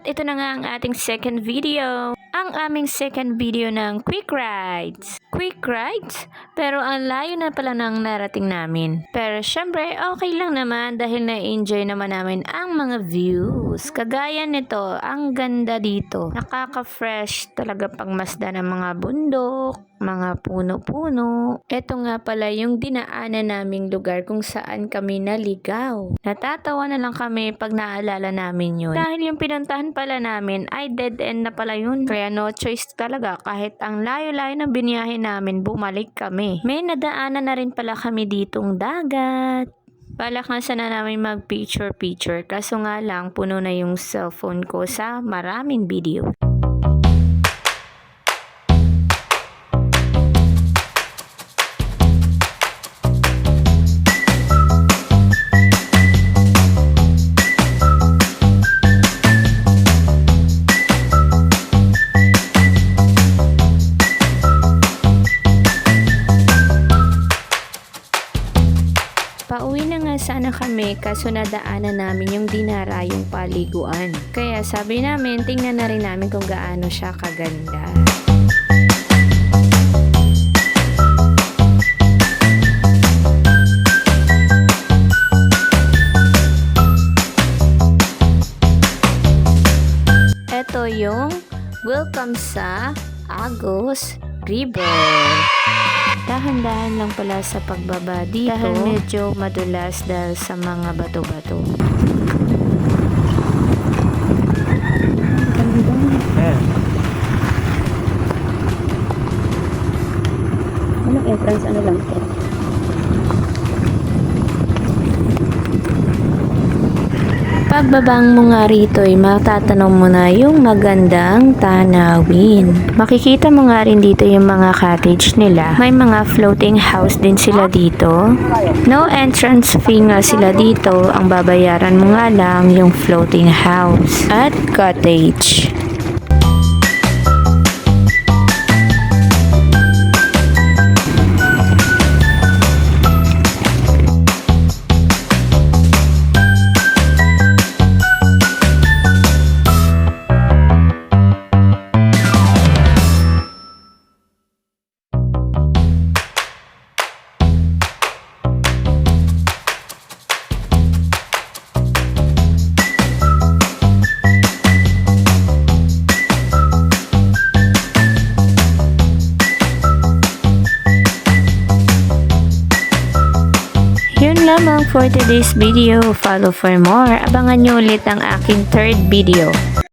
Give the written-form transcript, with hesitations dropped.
ito na nga ang ating second video. Ang aming second video ng quick rides. Quick rides? Pero ang layo na pala ng narating namin. Pero syempre, okay lang naman dahil na-enjoy naman namin ang mga views. Kagaya nito, ang ganda dito. Nakaka-fresh talaga pagmasdan ng mga bundok, mga puno-puno. Ito nga pala yung dinaanan naming lugar kung saan kami naligaw. Natatawa na lang kami pag naalala namin yun. Dahil yung pinuntahan pala namin ay dead end na pala yun. Kaya no choice talaga kahit ang layo-layo ng biniyahe namin, bumalik kami. May nadaanan na rin pala kami ditong dagat. Balak nga sana namin mag picture kaso nga lang puno na yung cellphone ko sa maraming video. Pauwi na nga sana kami kaso nadaanan namin yung dinarayong paliguan. Kaya sabi namin tingnan na rin namin kung gaano siya kaganda. Ito yung welcome sa Agos River. Dahan-dahan lang pala sa pagbaba dito dahil medyo madulas dahil sa mga bato-bato. Anong entrance? Ano lang ito? Pagbabang mo nga rito ay matatanong mo na yung magandang tanawin. Makikita mo nga rin dito yung mga cottage nila. May mga floating house din sila dito. No entrance fee nga sila dito. Ang babayaran mo nga lang yung floating house at cottage. Yun lamang for today's video. Follow for more. Abangan nyo ulit ang aking third video.